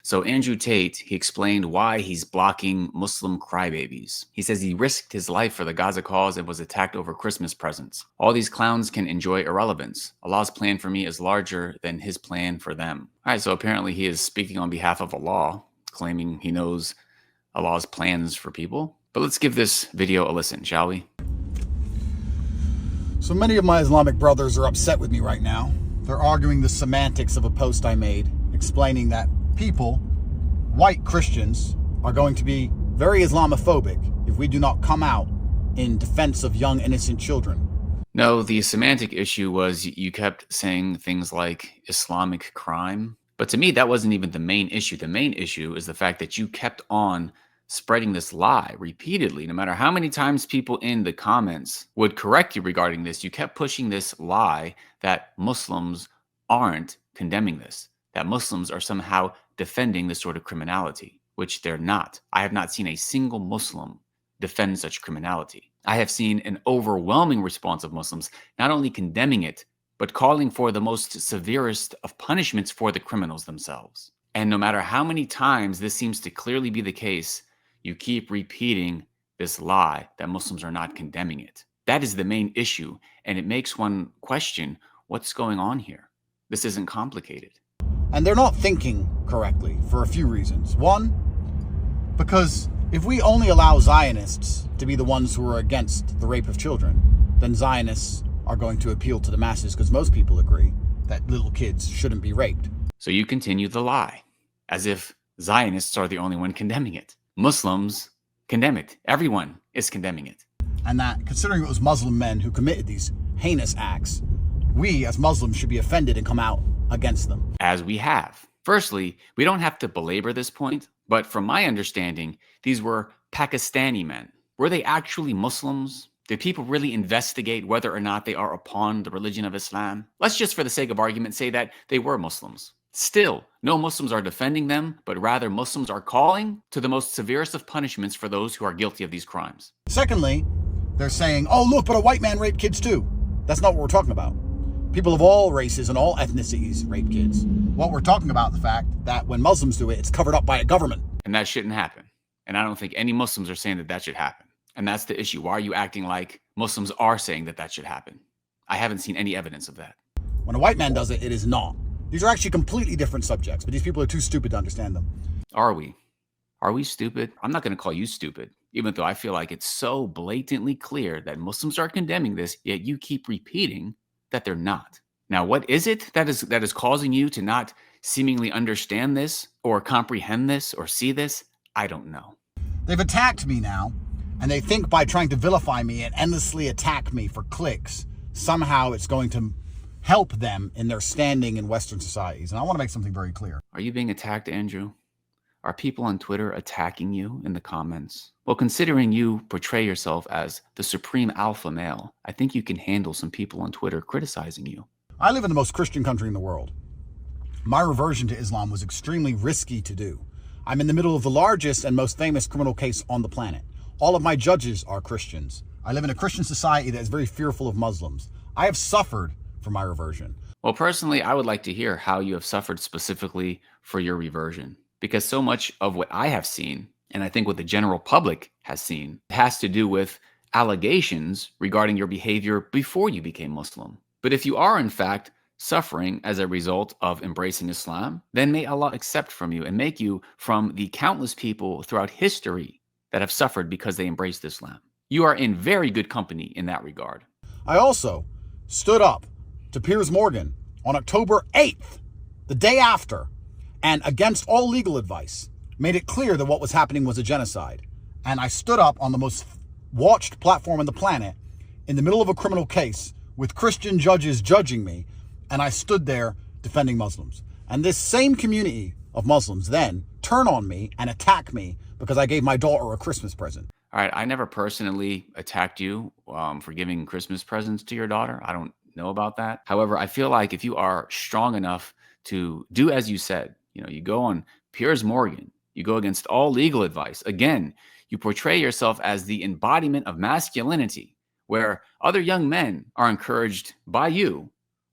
So Andrew Tate, he explained why he's blocking Muslim crybabies. He says he risked his life for the Gaza cause and was attacked over Christmas presents. All these clowns can enjoy irrelevance. Allah's plan for me is larger than his plan for them. All right, so apparently he is speaking on behalf of Allah, claiming he knows Allah's plans for people. But let's give this video a listen, shall we? So many of my Islamic brothers are upset with me right now. They're arguing the semantics of a post I made explaining that people, white Christians, are going to be very Islamophobic if we do not come out in defense of young innocent children. No, the semantic issue was you kept saying things like Islamic crime. But to me, that wasn't even the main issue. The main issue is the fact that you kept on spreading this lie repeatedly. No matter how many times people in the comments would correct you regarding this, you kept pushing this lie that Muslims aren't condemning this, that Muslims are somehow defending this sort of criminality, which they're not. I have not seen a single Muslim defend such criminality. I have seen an overwhelming response of Muslims not only condemning it, but calling for the most severest of punishments for the criminals themselves. And no matter how many times this seems to clearly be the case, you keep repeating this lie that Muslims are not condemning it. That is the main issue, and it makes one question what's going on here. This isn't complicated. And they're not thinking correctly for a few reasons. One, because if we only allow Zionists to be the ones who are against the rape of children, then Zionists are going to appeal to the masses because most people agree that little kids shouldn't be raped. So you continue the lie, as if Zionists are the only one condemning it. Muslims condemn it. Everyone is condemning it. And that, considering it was Muslim men who committed these heinous acts, we as Muslims should be offended and come out against them. As we have. Firstly, we don't have to belabor this point, but from my understanding, these were Pakistani men. Were they actually Muslims? Did people really investigate whether or not they are upon the religion of Islam? Let's just, for the sake of argument, say that they were Muslims. Still, no Muslims are defending them, but rather Muslims are calling to the most severest of punishments for those who are guilty of these crimes. Secondly, they're saying, oh, look, but a white man raped kids too. That's not what we're talking about. People of all races and all ethnicities rape kids. What we're talking about, the fact that when Muslims do it, it's covered up by a government. And that shouldn't happen. And I don't think any Muslims are saying that that should happen. And that's the issue. Why are you acting like Muslims are saying that that should happen? I haven't seen any evidence of that. When a white man does it, it is not. These are actually completely different subjects, but these people are too stupid to understand them. Are we? Are we stupid? I'm not going to call you stupid, even though I feel like it's so blatantly clear that Muslims are condemning this, yet you keep repeating that they're not. Now, what is it that is causing you to not seemingly understand this or comprehend this or see this? I don't know. They've attacked me now, and they think by trying to vilify me and endlessly attack me for clicks, somehow it's going to help them in their standing in Western societies. And I want to make something very clear. Are you being attacked, Andrew? Are people on Twitter attacking you in the comments? Well, considering you portray yourself as the supreme alpha male, I think you can handle some people on Twitter criticizing you. I live in the most Christian country in the world. My reversion to Islam was extremely risky to do. I'm in the middle of the largest and most famous criminal case on the planet. All of my judges are Christians. I live in a Christian society that is very fearful of Muslims. I have suffered for my reversion. Well, personally, I would like to hear how you have suffered specifically for your reversion, because so much of what I have seen, and I think what the general public has seen, has to do with allegations regarding your behavior before you became Muslim. But if you are, in fact, suffering as a result of embracing Islam, then may Allah accept from you and make you from the countless people throughout history that have suffered because they embraced Islam. You are in very good company in that regard. I also stood up to Piers Morgan on October 8th, the day after, and against all legal advice, made it clear that what was happening was a genocide. And I stood up on the most watched platform on the planet in the middle of a criminal case with Christian judges judging me, and I stood there defending Muslims. And this same community of Muslims then turn on me and attack me because I gave my daughter a Christmas present. All right, I never personally attacked you for giving Christmas presents to your daughter. I don't know about that. However, I feel like if you are strong enough to do as you said, you go on Piers Morgan, you go against all legal advice. Again, you portray yourself as the embodiment of masculinity, where other young men are encouraged by you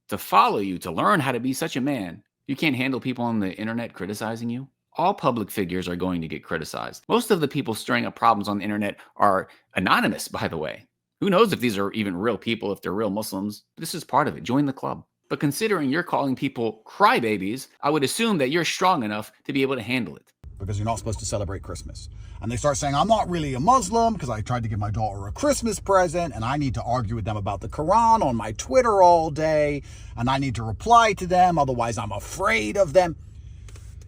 to follow you, to learn how to be such a man. You can't handle people on the internet criticizing you. All public figures are going to get criticized. Most of the people stirring up problems on the internet are anonymous, by the way. Who knows if these are even real people, if they're real Muslims? This is part of it. Join the club. But considering you're calling people crybabies, I would assume that you're strong enough to be able to handle it. Because you're not supposed to celebrate Christmas. And they start saying, I'm not really a Muslim because I tried to give my daughter a Christmas present and I need to argue with them about the Quran on my Twitter all day and I need to reply to them, otherwise I'm afraid of them.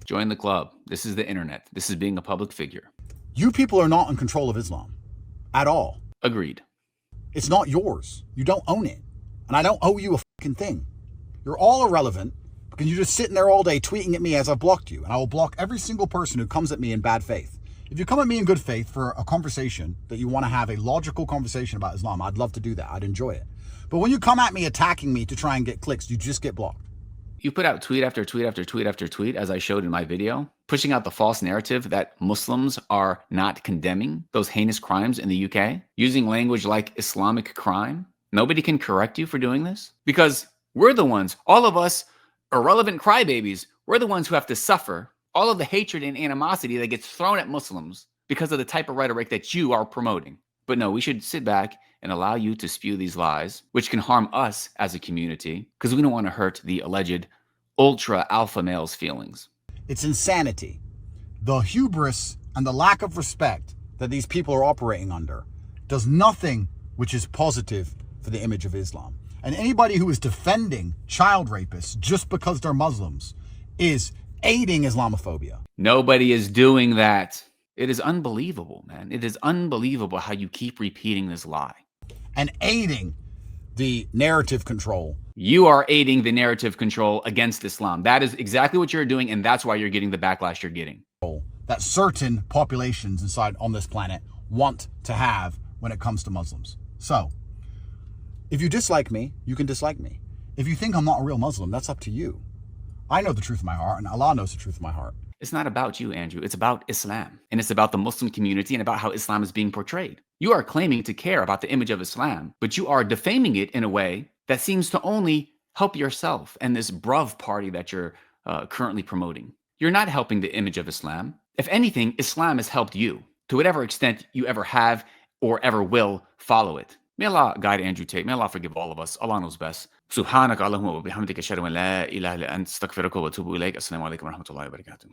Join the club. This is the internet. This is being a public figure. You people are not in control of Islam at all. Agreed. It's not yours. You don't own it. And I don't owe you a fucking thing. You're all irrelevant because you're just sitting there all day tweeting at me as I've blocked you. And I will block every single person who comes at me in bad faith. If you come at me in good faith for a conversation that you want to have a logical conversation about Islam, I'd love to do that. I'd enjoy it. But when you come at me attacking me to try and get clicks, you just get blocked. You put out tweet after tweet after tweet after tweet, as I showed in my video, pushing out the false narrative that Muslims are not condemning those heinous crimes in the UK, using language like Islamic crime. Nobody can correct you for doing this because we're the ones, all of us irrelevant crybabies, we're the ones who have to suffer all of the hatred and animosity that gets thrown at Muslims because of the type of rhetoric that you are promoting. But no, we should sit back and allow you to spew these lies, which can harm us as a community, because we don't want to hurt the alleged ultra alpha male's feelings. It's insanity. The hubris and the lack of respect that these people are operating under does nothing which is positive for the image of Islam. And anybody who is defending child rapists just because they're Muslims is aiding Islamophobia. Nobody is doing that. It is unbelievable, man. It is unbelievable how you keep repeating this lie. And aiding the narrative control. You are aiding the narrative control against Islam. That is exactly what you're doing, and that's why you're getting the backlash you're getting. That certain populations inside on this planet want to have when it comes to Muslims. So, if you dislike me, you can dislike me. If you think I'm not a real Muslim, that's up to you. I know the truth of my heart, and Allah knows the truth of my heart. It's not about you, Andrew. It's about Islam. And it's about the Muslim community and about how Islam is being portrayed. You are claiming to care about the image of Islam, but you are defaming it in a way that seems to only help yourself and this bruv party that you're currently promoting. You're not helping the image of Islam. If anything, Islam has helped you to whatever extent you ever have or ever will follow it. May Allah guide Andrew Tate. May Allah forgive all of us. Allah knows best. سبحانك اللهم وبحمدك أشهد أن لا إله إلا أنت أستغفرك وأتوب إليك. السلام عليكم ورحمة الله وبركاته.